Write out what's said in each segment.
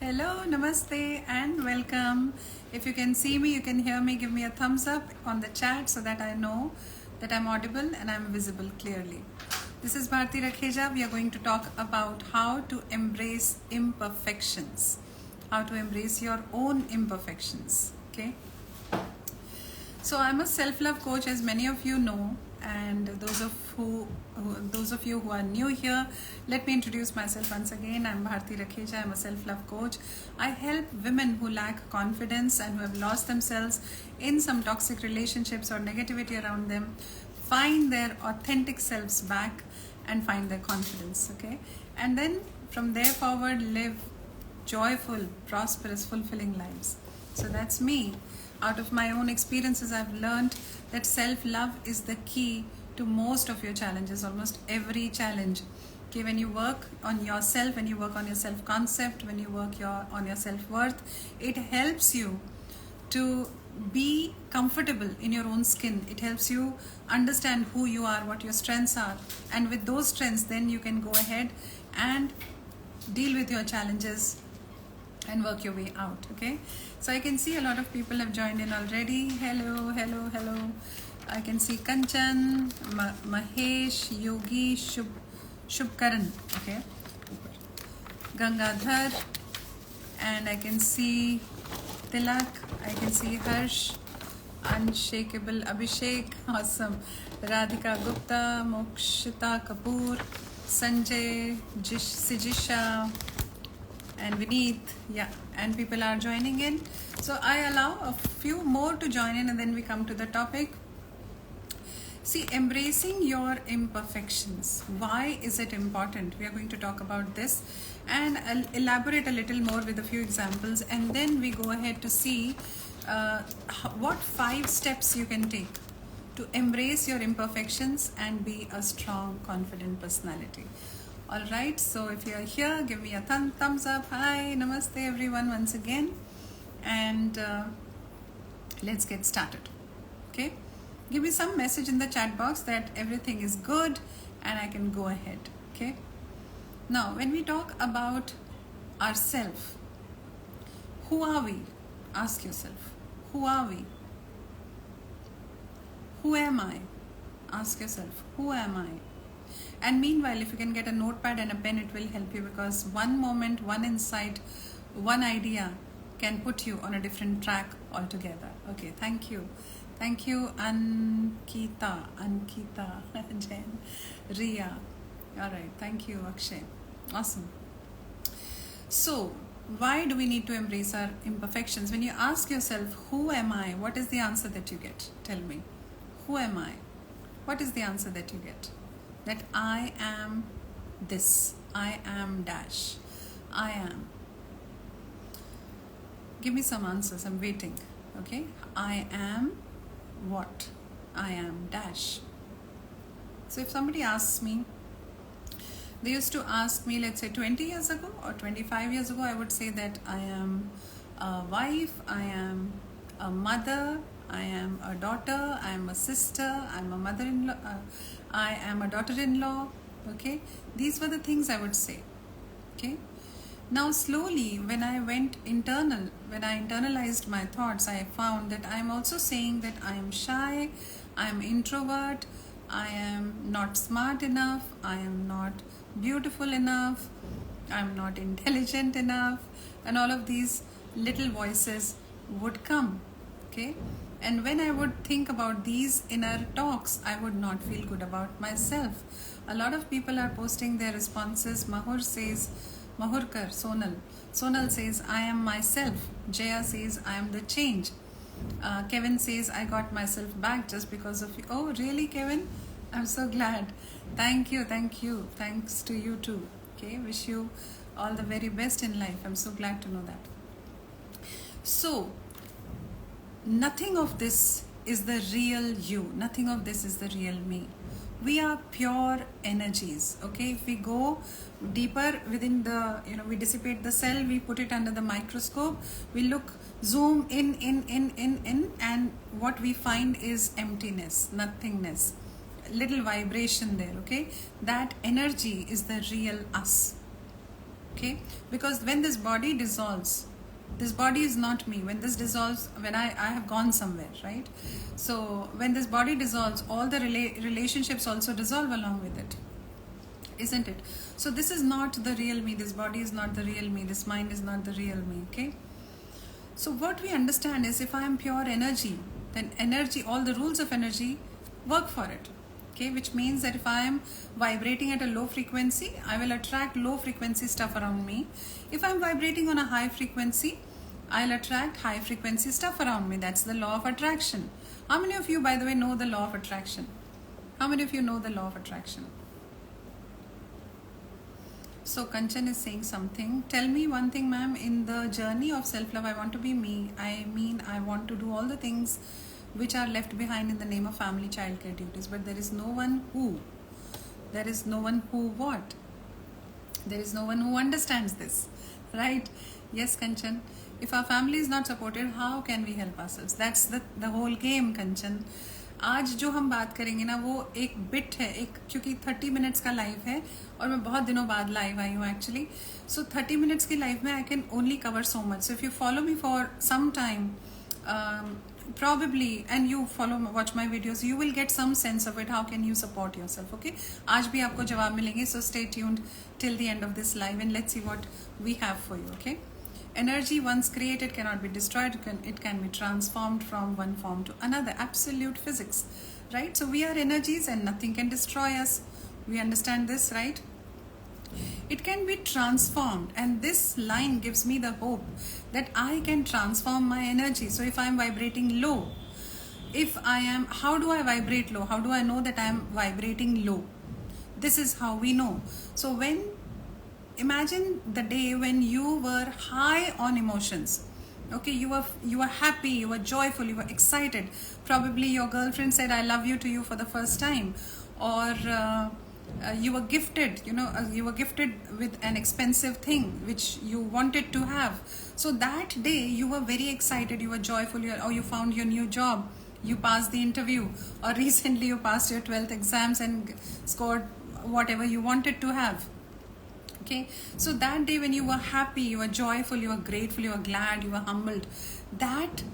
Hello, namaste, and welcome. If you can see me, you can hear me, give me a thumbs up on the chat so that I know that I'm audible and I'm visible clearly. This is Bharti Rakheja. We are going to talk about how to embrace imperfections, how to embrace your own imperfections. Okay. So I'm a self-love coach, as many of you know, and those of you who are new here, let me introduce myself once again. I'm Bharti Rakheja. I'm a self-love coach. I help women who lack confidence and who have lost themselves in some toxic relationships or negativity around them find their authentic selves back and find their confidence. Okay, and then from there forward live joyful, prosperous, fulfilling lives. So that's me. Out of my own experiences, I've learned that self-love is the key to most of your challenges, almost every challenge. Okay, when you work on yourself, when you work on your self-concept, when you work on your self-worth, it helps you to be comfortable in your own skin. It helps you understand who you are, what your strengths are, and with those strengths, then you can go ahead and deal with your challenges and work your way out. Okay, so I can see a lot of people have joined in already. Hello. I can see Kanchan, Mahesh, Yogi, Shubkaran, okay, Gangadhar, and I can see Tilak, I can see Harsh, Unshakable Abhishek, awesome, Radhika Gupta, Mokshita Kapoor, Sanjay, Sijisha, and Vineet, yeah, and people are joining in. So I allow a few more to join in and then we come to the topic. See, embracing your imperfections. Why is it important? We are going to talk about this and I'll elaborate a little more with a few examples, and then we go ahead to see what 5 steps you can take to embrace your imperfections and be a strong, confident personality. Alright, so if you are here, give me a thumbs up. Hi, namaste everyone once again. And let's get started. Okay, give me some message in the chat box that everything is good and I can go ahead. Okay, now when we talk about ourselves, who are we? Ask yourself, who are we? Who am I? Ask yourself, who am I? And meanwhile, if you can get a notepad and a pen, it will help you, because one moment, one insight, one idea can put you on a different track altogether. Okay, thank you. Thank you, Ankita, Jen, Ria. Alright, thank you, Akshay. Awesome. So, why do we need to embrace our imperfections? When you ask yourself, who am I? What is the answer that you get? Tell me. Who am I? What is the answer that you get? That I am this, I am dash, I am. Give me some answers, I'm waiting. Okay, I am what? I am dash. So if somebody asks me, they used to ask me, let's say 20 years ago or 25 years ago, I would say that I am a wife, I am a mother, I am a daughter, I am a sister, I am a mother-in-law, I am a daughter-in-law. Okay, these were the things I would say. Okay, now slowly when I went internal, when I internalized my thoughts, I found that I am also saying that I am shy, I am introvert, I am not smart enough, I am not beautiful enough, I am not intelligent enough, and all of these little voices would come. Okay, and when I would think about these inner talks, I would not feel good about myself. A lot of people are posting their responses. Mahur says, Mahurkar, Sonal says, I am myself. Jaya says, I am the change. Kevin says, I got myself back just because of you. Oh, really, Kevin? I'm so glad. Thank you. Thanks to you too. Okay, wish you all the very best in life. I'm so glad to know that. So, nothing of this is the real you. Nothing of this is the real me. We are pure energies. Okay, if we go deeper within the, we dissipate the cell, we put it under the microscope, we look, zoom in, and what we find is emptiness, nothingness, little vibration there. Okay, that energy is the real us. Okay, because when this body dissolves, this body is not me. When this dissolves, when I have gone somewhere, right? So when this body dissolves, all the relationships also dissolve along with it, isn't it? So this is not the real me. This body is not the real me. This mind is not the real me. Okay, so what we understand is, if I am pure energy, then energy, all the rules of energy work for it. Okay, which means that if I am vibrating at a low frequency, I will attract low frequency stuff around me. If I'm vibrating on a high frequency, I'll attract high frequency stuff around me. That's the law of attraction. How many of you, by the way, know the law of attraction? How many of you know the law of attraction? So Kanchan is saying something. Tell me one thing, ma'am. In the journey of self-love, I want to be me. I mean, I want to do all the things which are left behind in the name of family childcare duties. But there is no one who. There is no one who what? There is no one who understands this. Right? Yes, Kanchan. If our family is not supported, how can we help ourselves? That's the whole game, Kanchan. आज जो हम बात करेंगे ना, वो एक bit है, एक, क्योंकि 30 मिनट्स का लाइव है और मैं बहुत दिनों बाद लाइव आई हूँ एक्चुअली. सो 30 मिनट्स की लाइव में I can only cover so much. So if you follow me for some time, probably, and you watch my videos, you will get some sense of it. How can you support yourself? Okay, आज भी आपको जवाब मिलेंगे. So stay tuned till the end of this live and let's see what we have for you. Okay, energy once created cannot be destroyed. It can be transformed from one form to another. Absolute physics, right? So we are energies and nothing can destroy us. We understand this, right? It can be transformed, and this line gives me the hope that I can transform my energy. So if I am vibrating low, how do I vibrate low? How do I know that I am vibrating low? This is how we know. So imagine the day when you were high on emotions. Okay, you were happy, you were joyful, you were excited. Probably your girlfriend said I love you to you for the first time, or you were gifted, you were gifted with an expensive thing which you wanted to have. So that day you were very excited, you were joyful, or you found your new job, you passed the interview, or recently you passed your 12th exams and scored whatever you wanted to have. Okay, so that day when you were happy, you were joyful, you were grateful, you were glad, you were humbled, that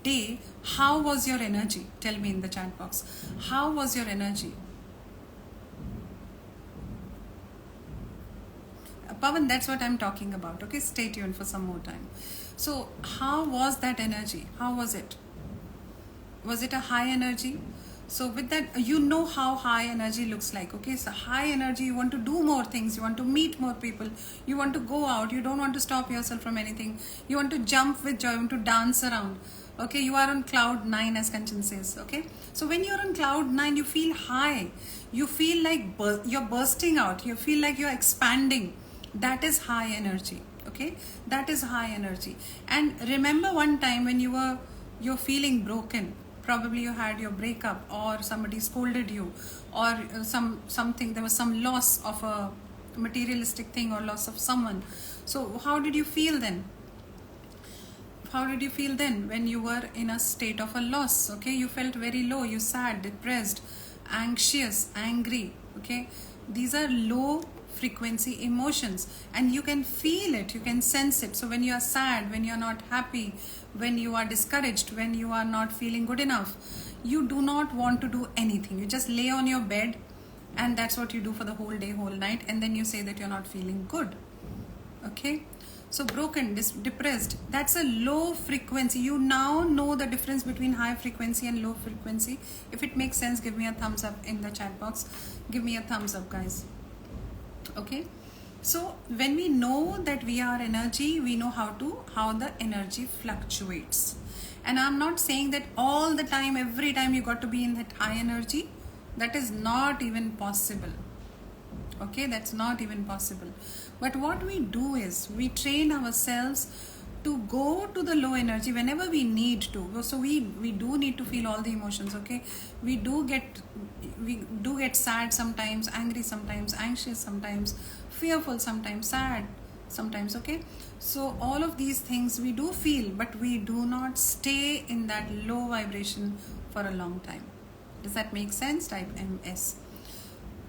day, how was your energy? Tell me in the chat box, how was your energy? Pavan, that's what I'm talking about. Okay, stay tuned for some more time. So how was that energy? How was it? Was it a high energy? So with that, you know how high energy looks like. Okay, so high energy, you want to do more things, you want to meet more people, you want to go out, you don't want to stop yourself from anything, you want to jump with joy, you want to dance around. Okay, you are on cloud 9, as Kanchan says. Okay, so when you're on cloud 9, you feel high, you feel like you're bursting out, you feel like you're expanding. That is high energy. Okay, that is high energy. And remember one time when you're feeling broken. Probably you had your breakup, or somebody scolded you, or something, there was some loss of a materialistic thing or loss of someone. So how did you feel then? How did you feel then when you were in a state of a loss? Okay, you felt very low, you sad, depressed, anxious, angry. Okay, these are low frequency emotions, and you can feel it, you can sense it. So when you are sad, when you are not happy, when you are discouraged, when you are not feeling good enough, you do not want to do anything. You just lay on your bed, and that's what you do for the whole day, whole night, and then you say that you're not feeling good. Okay, so broken, depressed, that's a low frequency. You now know the difference between high frequency and low frequency. If it makes sense, give me a thumbs up in the chat box. Give me a thumbs up, guys. Okay, so when we know that we are energy, we know how the energy fluctuates. And I'm not saying that all the time, every time you got to be in that high energy. That is not even possible. Okay, that's not even possible. But what we do is we train ourselves to go to the low energy whenever we need to. So we do need to feel all the emotions. Okay, we do get sad sometimes, angry sometimes, anxious sometimes, fearful sometimes, sad sometimes. Okay, so all of these things we do feel, but we do not stay in that low vibration for a long time. Does that make sense? Type MS.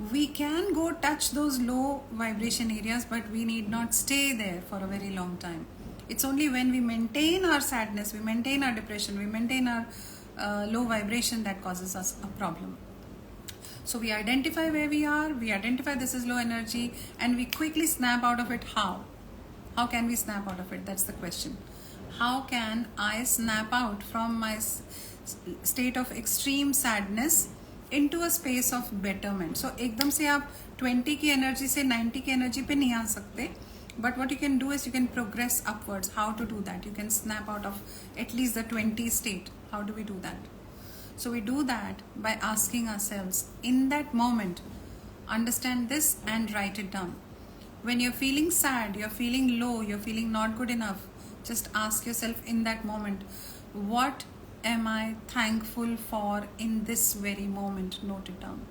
We can go touch those low vibration areas, but we need not stay there for a very long time. It's only when we maintain our sadness, we maintain our depression, we maintain our low vibration that causes us a problem. So we identify where we are, we identify this is low energy, and we quickly snap out of it. How? How can we snap out of it? That's the question. How can I snap out from my state of extreme sadness into a space of betterment? So एकदम से आप 20 की energy से 90 की energy पे नहीं आ सकते. But what you can do is you can progress upwards. How to do that? You can snap out of at least the 20 state. How do we do that? So we do that by asking ourselves in that moment, understand this and write it down. When you're feeling sad, you're feeling low, you're feeling not good enough, just ask yourself in that moment, what am I thankful for in this very moment? Note it down.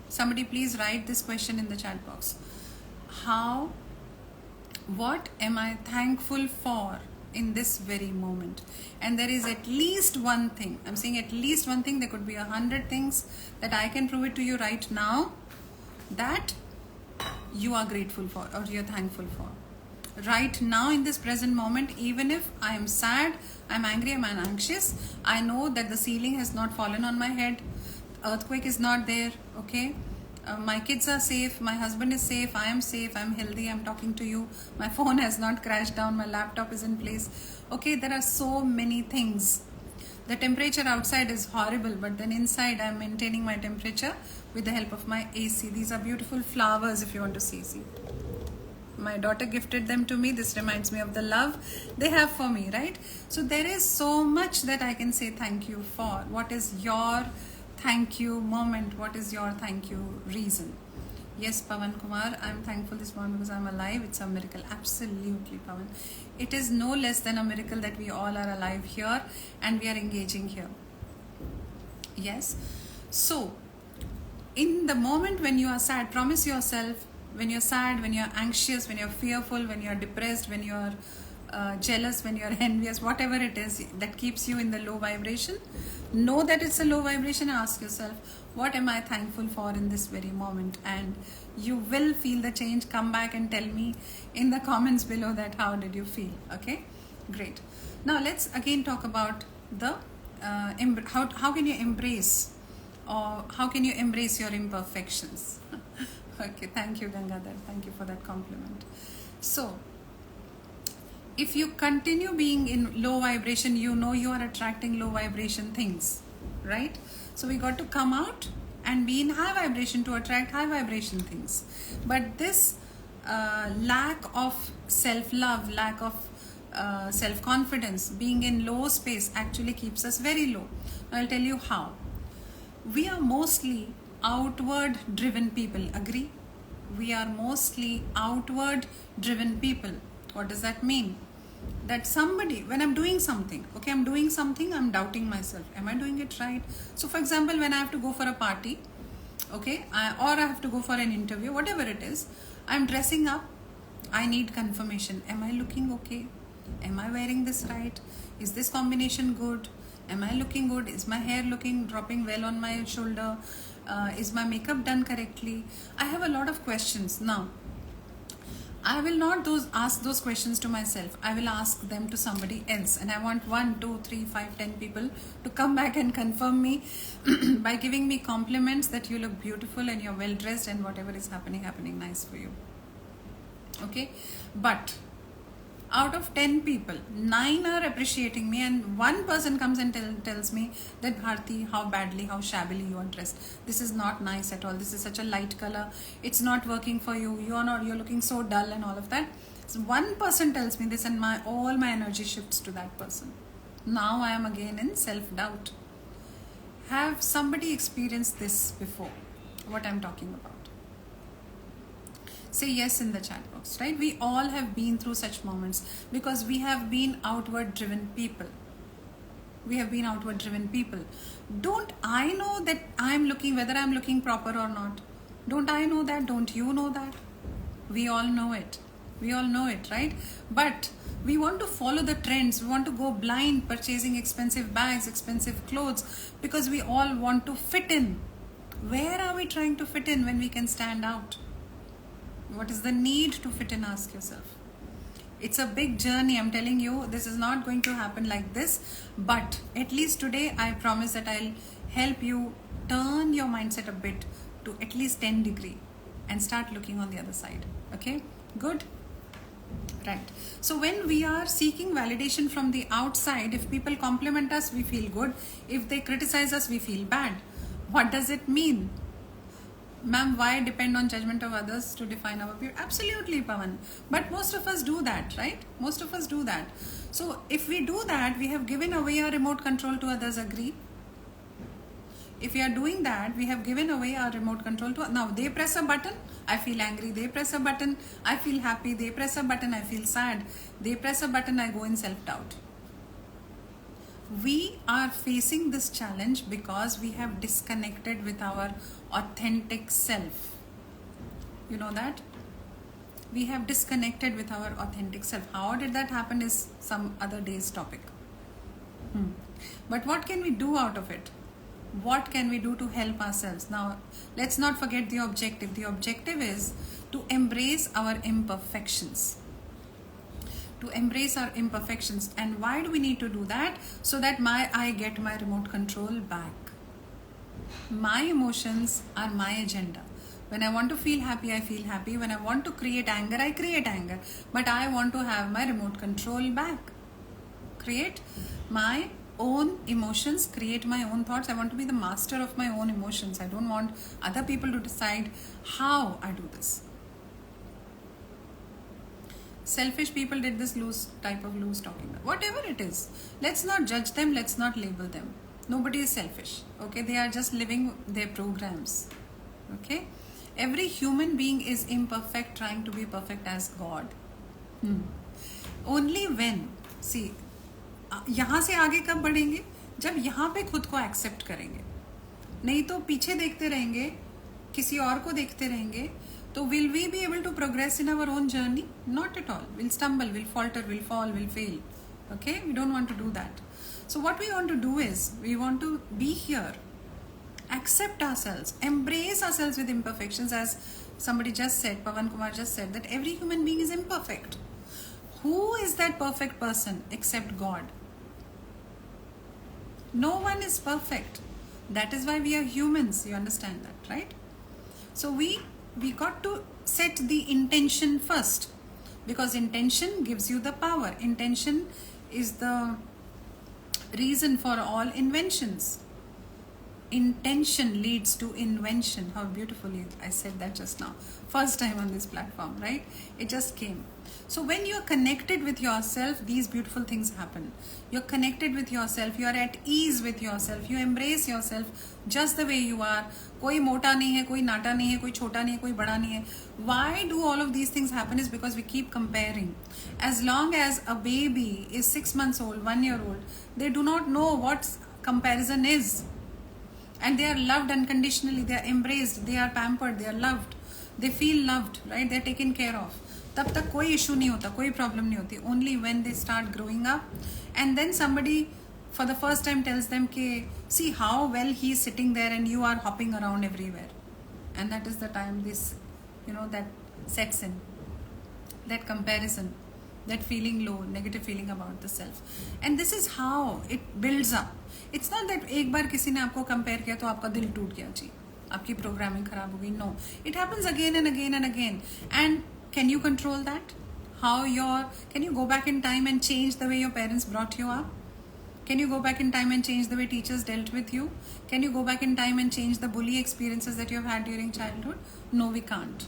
Somebody please write this question in the chat box. What am I thankful for in this very moment? And there is at least one thing. I'm saying at least one thing. There could be 100 things that I can prove it to you right now that you are grateful for or you're thankful for. Right now in this present moment, even if I am sad, I'm angry, I'm anxious, I know that the ceiling has not fallen on my head, earthquake is not there, okay? My kids are safe, my husband is safe, I am safe, I'm healthy, I'm talking to you, my phone has not crashed down, my laptop is in place. Okay, there are so many things. The temperature outside is horrible, but then inside I'm maintaining my temperature with the help of my AC. These are beautiful flowers if you want to see. My daughter gifted them to me. This reminds me of the love they have for me, right? So there is so much that I can say thank you for. What is your thank you moment? What is your thank you reason? Yes, Pavan Kumar, I'm thankful this morning because I'm alive. It's a miracle. Absolutely, Pavan. It is no less than a miracle that we all are alive here and we are engaging here. Yes. So, in the moment when you are sad, promise yourself, when you're sad, when you're anxious, when you're fearful, when you're depressed, when you're jealous, when you're envious, whatever it is that keeps you in the low vibration, know that it's a low vibration. Ask yourself, what am I thankful for in this very moment? And you will feel the change. Come back and tell me in the comments below that how did you feel. Okay, great. Now let's again talk about the how can you embrace, or how can you embrace your imperfections. Okay, thank you, Gangadhar. Thank you for that compliment. So, if you continue being in low vibration, you know you are attracting low vibration things, right? So we got to come out and be in high vibration to attract high vibration things. But this lack of self-love, lack of self-confidence, being in low space actually keeps us very low. I'll tell you how. We are mostly outward driven people. Agree? We are mostly outward driven people. What does that mean? That somebody, when I'm doing something, okay, I'm doing something, I'm doubting myself. Am I doing it right? So for example, when I have to go for a party, okay, or I have to go for an interview, whatever it is, I'm dressing up, I need confirmation. Am I looking okay? Am I wearing this right? Is this combination good? Am I looking good? Is my hair dropping well on my shoulder? Is my makeup done correctly? I have a lot of questions. Now, I will not ask those questions to myself. I will ask them to somebody else. And I want 1, 2, 3, 5, 10 people to come back and confirm me by giving me compliments that you look beautiful and you're well dressed and whatever is happening nice for you. Okay? But out of 10 people, 9 are appreciating me and 1 person comes and tells me that Bharti, how badly, how shabbily you are dressed. This is not nice at all. This is such a light color. It's not working for you. You're looking so dull and all of that. So 1 person tells me this and all my energy shifts to that person. Now I am again in self-doubt. Have somebody experienced this before? What I'm talking about? Say yes in the chat box, right? We all have been through such moments because we have been outward driven people. We have been outward driven people. Don't I know that whether I'm looking proper or not? Don't I know that? Don't you know that? We all know it. We all know it, right? But we want to follow the trends. We want to go blind purchasing expensive bags, expensive clothes because we all want to fit in. Where are we trying to fit in when we can stand out? What is the need to fit in? Ask yourself. It's a big journey, I'm telling you. This is not going to happen like this, but at least today I promise that I'll help you turn your mindset a bit to at least 10 degree and start looking on the other side. Okay, good. Right. So when we are seeking validation from the outside, if people compliment us, we feel good. If they criticize us, we feel bad. What does it mean? Ma'am, why depend on judgment of others to define our beauty? Absolutely, Pawan. But most of us do that, right? Most of us do that. So if we do that, we have given away our remote control to others, agree? If we are doing that, we have given away our remote control to, now they press a button, I feel angry, they press a button, I feel happy, they press a button, I feel sad, they press a button, I go in self-doubt. We are facing this challenge because we have disconnected with our authentic self. You know that? We have disconnected with our authentic self. How did that happen is some other day's topic. But what can we do out of it? What can we do to help ourselves? Now, let's not forget the objective. The objective is to embrace our imperfections. To embrace our imperfections. And why do we need to do that? So that I get my remote control back. My emotions are my agenda. When I want to feel happy, I feel happy. When I want to create anger, I create anger. But I want to have my remote control back. Create my own emotions, create my own thoughts. I want to be the master of my own emotions. I don't want other people to decide how I do this. Selfish people did this loose talking. Whatever it is, let's not judge them, let's not label them. Nobody is selfish, okay? They are just living their programs, okay? Every human being is imperfect, trying to be perfect as God. Only when, see, यहाँ से आगे कब बढ़ेंगे? जब यहाँ पे खुद को एक्सेप्ट करेंगे. नहीं तो पीछे देखते रहेंगे, किसी और को देखते रहेंगे, तो will we be able to progress in our own journey? Not at all. We'll stumble, we'll falter, we'll fall, we'll fail. Okay? We don't want to do that. So what we want to do is, we want to be here, accept ourselves, embrace ourselves with imperfections. As somebody just said, Pawan Kumar just said, that every human being is imperfect. Who is that perfect person except God? No one is perfect. That is why we are humans. You understand that, right? So we got to set the intention first, because intention gives you the power. Intention is the reason for all inventions. Intention leads to invention. How beautifully I said that just now. First time on this platform, right? It just came. So when you're connected with yourself, these beautiful things happen. You're connected with yourself. You're at ease with yourself. You embrace yourself just the way you are. कोई मोटा नहीं है, कोई नाटा नहीं है, कोई छोटा नहीं है, कोई बड़ा नहीं है. Why do all of these things happen is because we keep comparing. As long as a baby is 6 months old, 1 year old, they do not know what comparison is. And they are loved unconditionally. They are embraced. They are pampered. They are loved. They feel loved, right? They are taken care of. तब तक कोई issue नहीं होता, कोई problem नहीं होती. Only when they start growing up, and then somebody for the first time tells them कि see how well he is sitting there and you are hopping around everywhere, and that is the time this, that sets in, that comparison, that feeling low, negative feeling about the self, and this is how it builds up. It's not that एक बार किसी ने आपको compare किया तो आपका दिल टूट गया जी, आपकी programming खराब हो गई. No, it happens again and again and again. And can you control that? Can you go back in time and change the way your parents brought you up? Can you go back in time and change the way teachers dealt with you? Can you go back in time and change the bully experiences that you have had during childhood? No, we can't.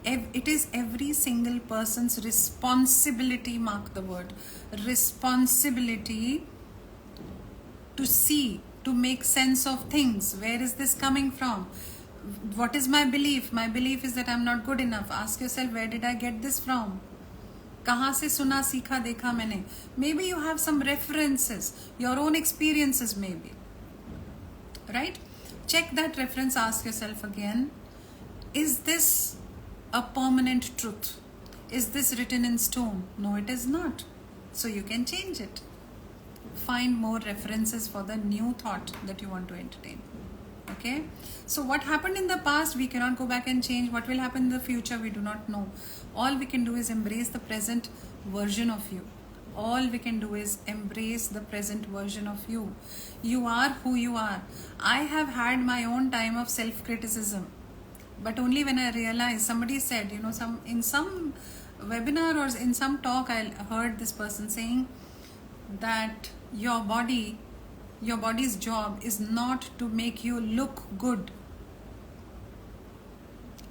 It is every single person's responsibility, mark the word, responsibility to see, to make sense of things. Where is this coming from? What is my belief? My belief is that I'm not good enough. Ask yourself, where did I get this from? कहाँ से सुना सीखा देखा मैंने? Maybe you have some references, your own experiences maybe. Right? Check that reference, ask yourself again, is this a permanent truth? Is this written in stone? No, it is not. So you can change it. Find more references for the new thought that you want to entertain. Okay, so what happened in the past we cannot go back and change. What will happen in the future we do not know. All we can do is embrace the present version of you. All we can do is embrace the present version of you. You are who you are. I have had my own time of self-criticism, but only when I realized, somebody said, in some webinar or in some talk, I heard this person saying that your body's job is not to make you look good.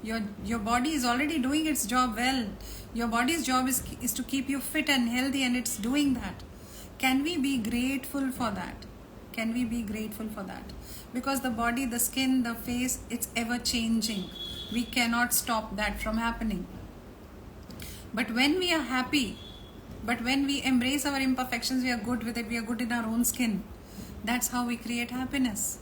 Your body is already doing its job well. Your body's job is to keep you fit and healthy, and it's doing that. Can we be grateful for that? Can we be grateful for that? Because the body, the skin, the face, it's ever changing. We cannot stop that from happening. But when we are happy, but when we embrace our imperfections, we are good with it, we are good in our own skin. That's how we create happiness.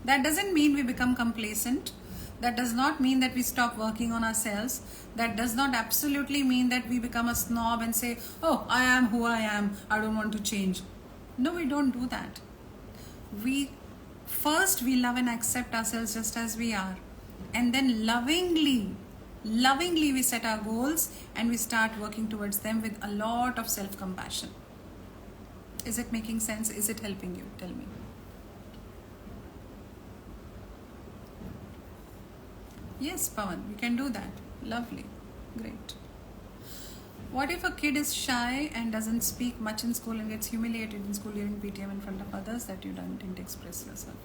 That doesn't mean we become complacent. That does not mean that we stop working on ourselves. That does not absolutely mean that we become a snob and say, oh, I am who I am, I don't want to change. No, we don't do that. We love and accept ourselves just as we are. And then lovingly we set our goals and we start working towards them with a lot of self-compassion. Is it making sense? Is it helping you? Tell me. Yes, Pawan, we can do that. Lovely. Great. What if a kid is shy and doesn't speak much in school and gets humiliated in school during PTM in front of others that you didn't express yourself?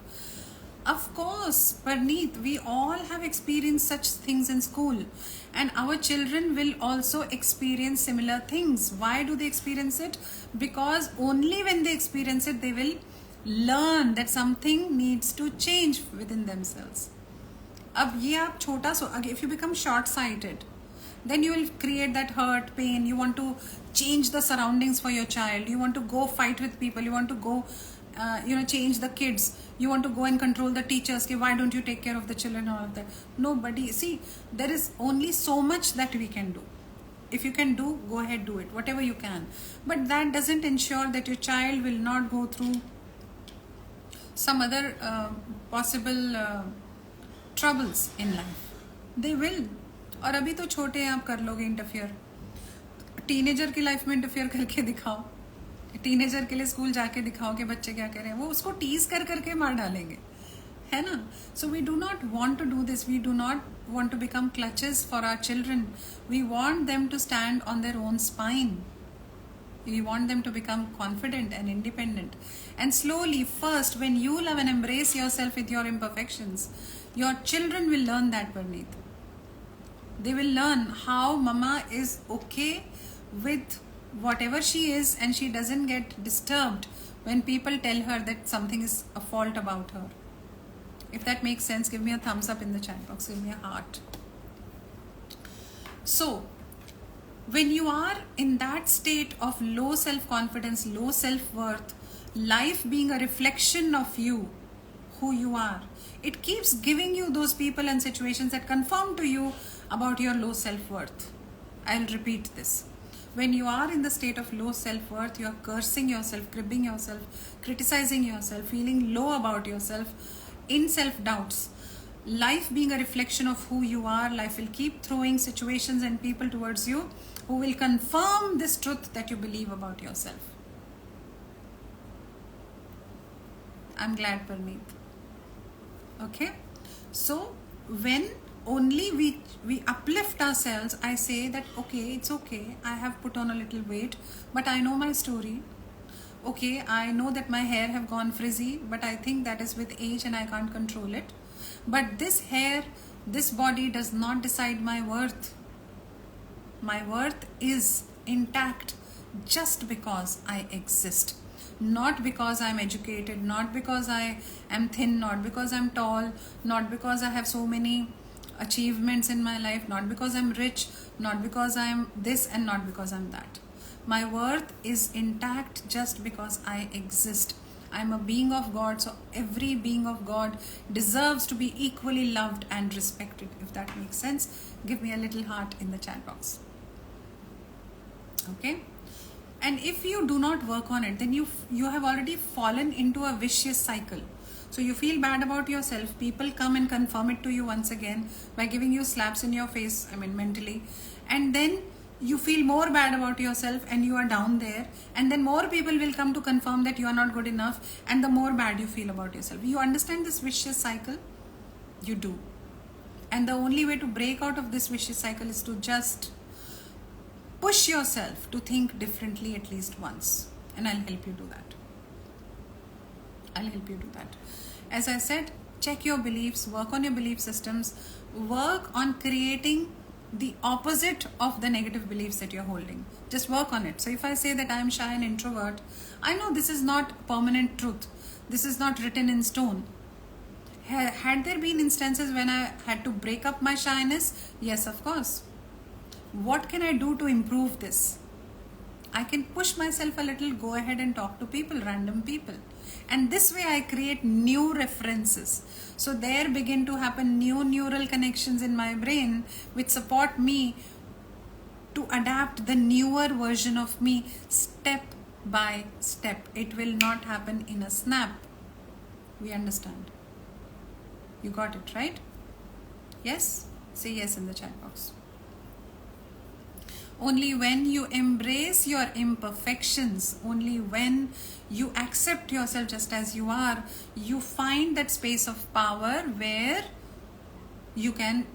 Of course, Parneet, we all have experienced such things in school, and our children will also experience similar things. Why do they experience it? Because only when they experience it, they will learn that something needs to change within themselves. अब ये आप छोटा सो, if you become short-sighted, then you will create that hurt, pain. You want to change the surroundings for your child. You want to go fight with people. You want to go, change the kids. You want to go and control the teachers. Okay, why don't you take care of the children? All of that. Nobody. See, there is only so much that we can do. If you can do, go ahead, do it. Whatever you can. But that doesn't ensure that your child will not go through some other possible troubles in life. They will. और अभी तो छोटे हैं, आप कर लोगे interfere. Teenager की life में इंटरफियर करके दिखाओ. टीनेजर के लिए स्कूल जाके दिखाओ कि बच्चे क्या कर रहे हैं. वो उसको टीज करके मार डालेंगे, है ना. So we do not want to do this. We do not want to become clutches for our children. We want them to stand on their own spine. We want them to become confident and independent. And slowly, first, when you love and embrace yourself with your imperfections, your children will learn that, Parneet. They will learn how mama is okay with whatever she is, and she doesn't get disturbed when people tell her that something is a fault about her. If that makes sense, give me a thumbs up in the chat box. Give me a heart. So, when you are in that state of low self-confidence, low self-worth, life being a reflection of you, who you are, it keeps giving you those people and situations that confirm to you about your low self-worth. I'll repeat this. When you are in the state of low self-worth, you are cursing yourself, cribbing yourself, criticizing yourself, feeling low about yourself, in self-doubts. Life being a reflection of who you are, life will keep throwing situations and people towards you who will confirm this truth that you believe about yourself. I'm glad, Parneet. Okay? So, when only we uplift ourselves, I say that, okay, it's okay, I have put on a little weight, but I know my story. Okay, I know that my hair have gone frizzy, but I think that is with age and I can't control it. But this hair, this body does not decide my worth. My worth is intact just because I exist. Not because I'm educated, not because I am thin, not because I'm tall, not because I have so many achievements in my life, not because I'm rich, not because I'm this and not because I'm that. My worth is intact just because I exist. I'm a being of God, so every being of God deserves to be equally loved and respected. If that makes sense, give me a little heart in the chat box. Okay? And if you do not work on it, then you have already fallen into a vicious cycle. So you feel bad about yourself. People come and confirm it to you once again by giving you slaps in your face, mentally. And then you feel more bad about yourself and you are down there. And then more people will come to confirm that you are not good enough, and the more bad you feel about yourself. You understand this vicious cycle? You do. And the only way to break out of this vicious cycle is to just push yourself to think differently at least once. And I'll help you do that. As I said, check your beliefs, work on your belief systems, work on creating the opposite of the negative beliefs that you're holding. Just work on it. So if I say that I am shy and introvert, I know this is not permanent truth. This is not written in stone. Had there been instances when I had to break up my shyness? Yes, of course. What can I do to improve this? I can push myself a little, go ahead and talk to people, random people. And this way I create new references. So there begin to happen new neural connections in my brain which support me to adapt the newer version of me step by step. It will not happen in a snap. We understand? You got it, right? Yes? Say yes in the chat box. Only when you embrace your imperfections, only when you accept yourself just as you are, you find that space of power where you can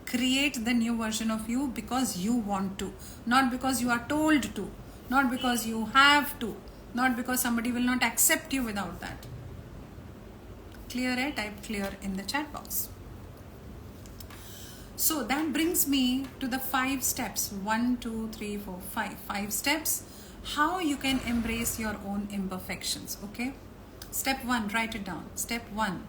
create the new version of you because you want to, not because you are told to, not because you have to, not because somebody will not accept you without that. Clear, eh? Type clear in the chat box. So that brings me to the 5 steps. 1, 2, 3, 4, 5. 5 steps how you can embrace your own imperfections. Okay. Step 1, write it down. Step 1.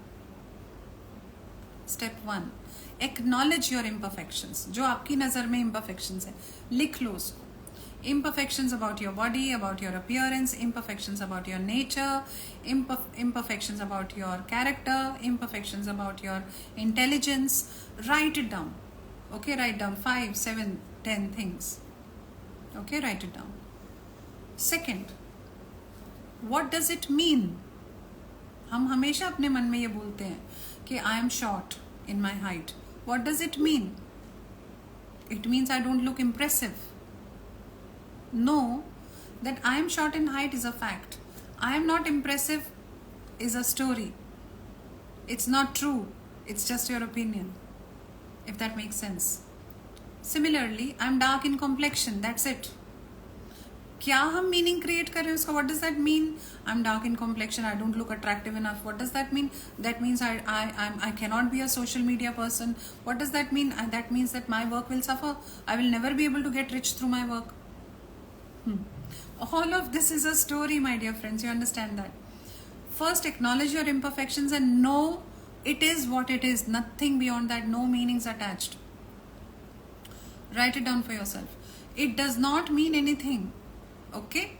Acknowledge your imperfections. जो आपकी नज़र में imperfections है, लिख लो उसको. Imperfections about your body, about your appearance, imperfections about your nature, imperfections about your character, imperfections about your intelligence. Write it down. Okay, write down 5, 7, 10 things. Okay, write it down. Second, what does it mean? हम हमेशा अपने मन में ये बोलते हैं कि I am short in my height. What does it mean? It means I don't look impressive. Know that I am short in height is a fact. I am not impressive is a story. It's not true. It's just your opinion. If that makes sense. Similarly, I'm dark in complexion. That's it. क्या हम meaning create कर रहे हैं उसका? What does that mean? I'm dark in complexion. I don't look attractive enough. What does that mean? That means I cannot be a social media person. What does that mean? That means that my work will suffer. I will never be able to get rich through my work. All of this is a story, my dear friends. You understand that? First, acknowledge your imperfections and know it is what it is. Nothing beyond that. No meanings attached. Write it down for yourself. It does not mean anything. Okay?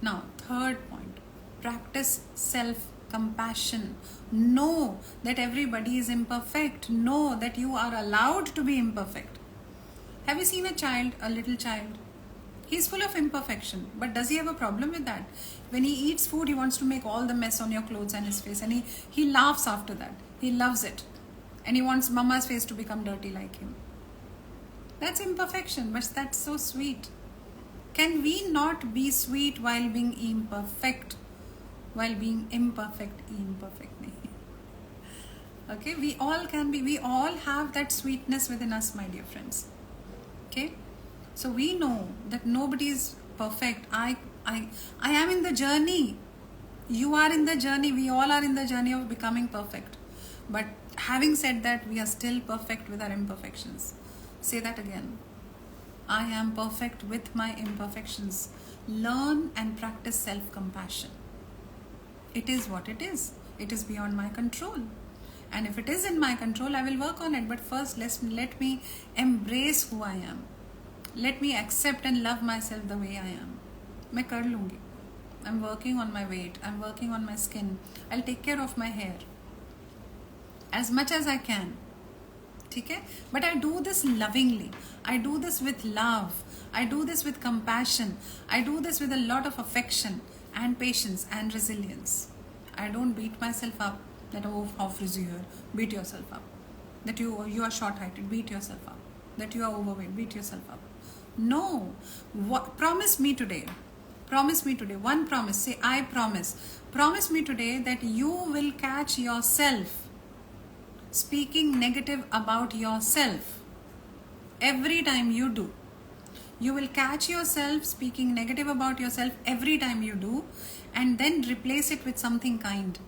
Now, third point. Practice self-compassion. Know that everybody is imperfect. Know that you are allowed to be imperfect. Have you seen a child, a little child? He's full of imperfection, but does he have a problem with that? When he eats food, he wants to make all the mess on your clothes and his face, and he laughs after that. He loves it, and he wants mama's face to become dirty like him. That's imperfection, but that's so sweet. Can we not be sweet while being imperfect? While being imperfect, okay, we all can be. We all have that sweetness within us, my dear friends. Okay. So we know that nobody is perfect. I am in the journey. You are in the journey. We all are in the journey of becoming perfect. But having said that, we are still perfect with our imperfections. Say that again. I am perfect with my imperfections. Learn and practice self-compassion. It is what it is. It is beyond my control. And if it is in my control, I will work on it. But first, let me embrace who I am. Let me accept and love myself the way I am. मैं कर लूँगी. I'm working on my weight. I'm working on my skin. I'll take care of my hair as much as I can. ठीक है? But I do this lovingly. I do this with love. I do this with compassion. I do this with a lot of affection and patience and resilience. I don't beat myself up that, oh, how frizzy hair, beat yourself up. That you are short-heighted, beat yourself up. That you are overweight, beat yourself up. No. Promise me today. Promise me today. One promise. Say, I promise. Promise me today that you will catch yourself speaking negative about yourself. Every time you do. You will catch yourself speaking negative about yourself every time you do, and then replace it with something kind.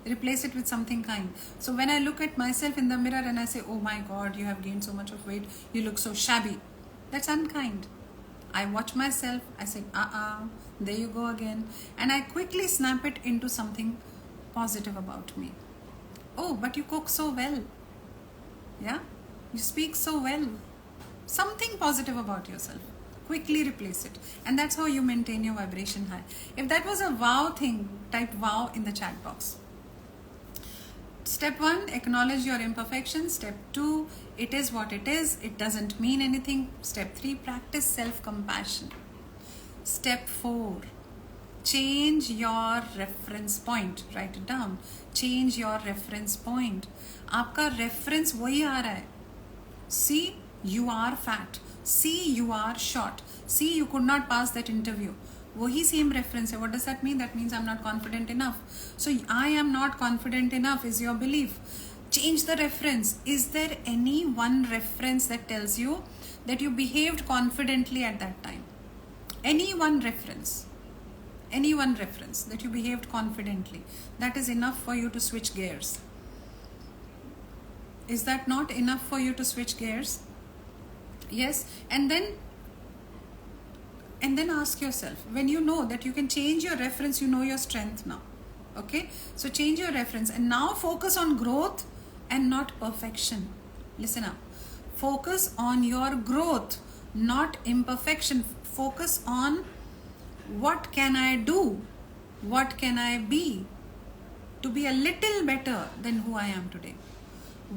Replace it with something kind. So when I look at myself in the mirror and I say, oh my God, you have gained so much of weight, you look so shabby. That's unkind. I watch myself, I say, there you go again. And I quickly snap it into something positive about me. Oh, but you cook so well. Yeah? You speak so well. Something positive about yourself. Quickly replace it. And that's how you maintain your vibration high. If that was a wow thing, type wow in the chat box. Step 1, acknowledge your imperfections. Step 2, it is what it is. It doesn't mean anything. Step 3, practice self-compassion. Step 4, change your reference point. Write it down. Change your reference point. आपका reference वही आ रहा है. See, you are fat. See, you are short. See, you could not pass that interview. वही same reference है. What does that mean? That means I'm not confident enough. So I am not confident enough is your belief. Change the reference. Is there any one reference that tells you that you behaved confidently at that time? Any one reference. Any one reference that you behaved confidently. That is enough for you to switch gears. Is that not enough for you to switch gears? Yes. And then ask yourself, when you know that you can change your reference, you know your strength now. Okay? So change your reference and now focus on growth and not perfection. Listen up. Focus on your growth, not imperfection. Focus on what can I do? What can I be to be a little better than who I am today?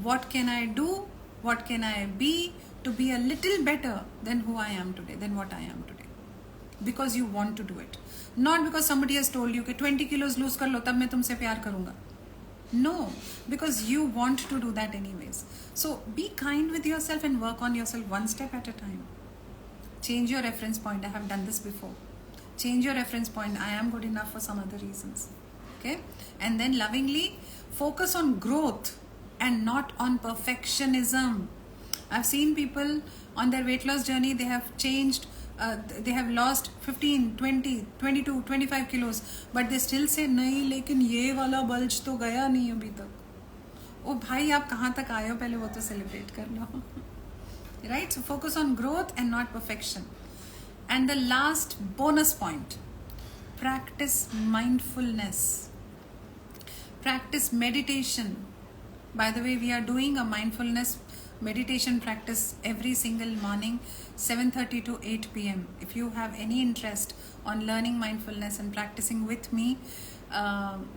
What can I do? What can I be to be a little better than who I am today, than what I am today? Because you want to do it. Not because somebody has told you कि 20 kilos lose कर लो तब मैं तुमसे प्यार करूँगा. No, because you want to do that anyways. So be kind with yourself and work on yourself one step at a time. Change your reference point. I have done this before. Change your reference point. I am good enough for some other reasons. Okay? And then lovingly focus on growth and not on perfectionism. I've seen people on their weight loss journey, they have changed, they have lost 15, 20, 22, 25 kilos, but they still say, नहीं लेकिन ये वाला bulge तो गया नहीं अभी तक. ओ भाई आप कहाँ तक आए हो पहले वो तो celebrate कर लो. Right? So focus on growth and not perfection. And the last bonus point, practice mindfulness. Practice meditation. By the way, we are doing a mindfulness meditation practice every single morning, 7:30 to 8 p.m. If you have any interest on learning mindfulness and practicing with me,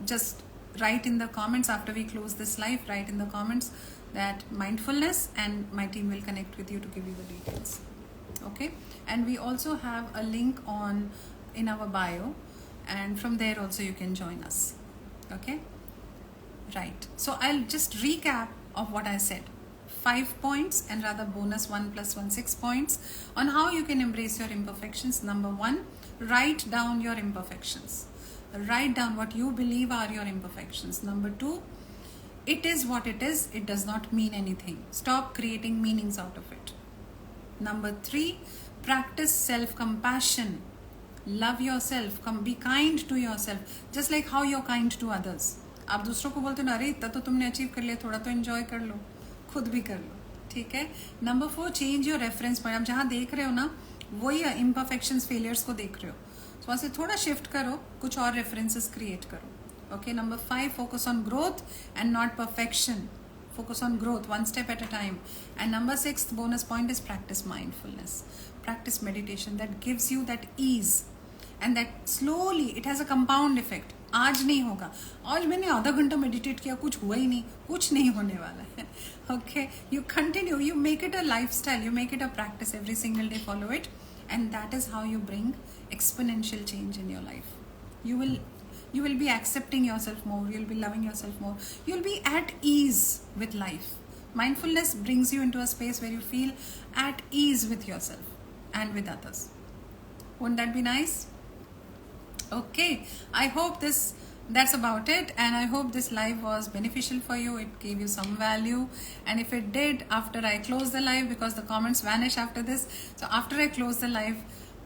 just write in the comments after we close this live, write in the comments that mindfulness, and my team will connect with you to give you the details. Okay? And we also have a link in our bio, and from there also you can join us. Okay? Right. So I'll just recap of what I said. 5 points and rather bonus 1 plus 1, 6 points on how you can embrace your imperfections. Number 1, write down your imperfections. Write down what you believe are your imperfections. Number 2, it is what it is. It does not mean anything. Stop creating meanings out of it. Number 3, practice self-compassion. Love yourself. Be kind to yourself. Just like how you're kind to others. आप दूसरों को बोलते हो ना, अरे इतना तो तुमने अचीव कर लिया, थोड़ा तो एंजॉय कर लो, खुद भी कर लो. ठीक है. Number 4, change your reference point. आप जहाँ देख रहे हो ना, वही इम्परफेक्शंस, फेलियर्स को देख रहे हो, तो वहाँ से थोड़ा शिफ्ट करो, कुछ और रेफरेंसेस क्रिएट करो. Okay. Number 5, focus on growth and not perfection. Focus on growth, one step at a time. And number 6, the bonus point is practice mindfulness. Practice meditation that gives you that ease. And that slowly, it has a compound effect. आज नहीं होगा, आज मैंने आधा घंटा meditate किया, कुछ हुआ ही नहीं, कुछ नहीं होने वाला है. Okay, you continue, you make it a lifestyle, you make it a practice every single day, follow it, and that is how you bring exponential change in your life. You will You will be accepting yourself more. You'll be loving yourself more. You'll be at ease with life. Mindfulness brings you into a space where you feel at ease with yourself and with others. Wouldn't that be nice? Okay, I hope that's about it, and I hope this live was beneficial for you. It gave you some value, and if it did, after I close the live, because the comments vanish after this, so after I close the live,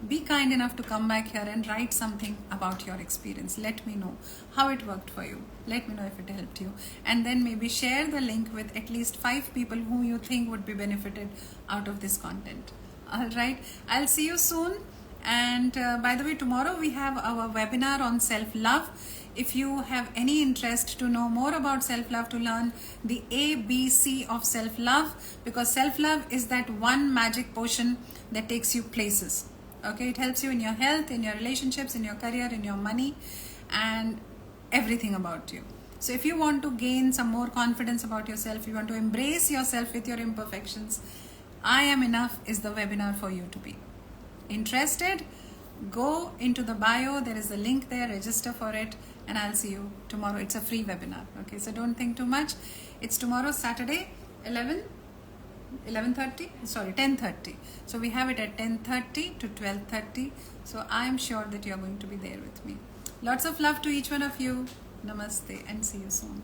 be kind enough to come back here and write something about your experience. Let me know how it worked for you. Let me know if it helped you, and then maybe share the link with at least 5 people whom you think would be benefited out of this content. All right, I'll see you soon. And by the way, tomorrow we have our webinar on self-love. If you have any interest to know more about self-love, to learn the ABC of self-love, because self-love is that one magic potion that takes you places. Okay, it helps you in your health, in your relationships, in your career, in your money, and everything about you. So if you want to gain some more confidence about yourself, you want to embrace yourself with your imperfections, I Am Enough is the webinar for you to be. Interested? Go into the bio, there is a link there, register for it, and I'll see you tomorrow. It's a free webinar. Okay, so don't think too much. It's tomorrow, Saturday, 10:30. So we have it at 10:30 to 12:30. So I am sure that you're going to be there with me. Lots of love to each one of you. Namaste, and see you soon.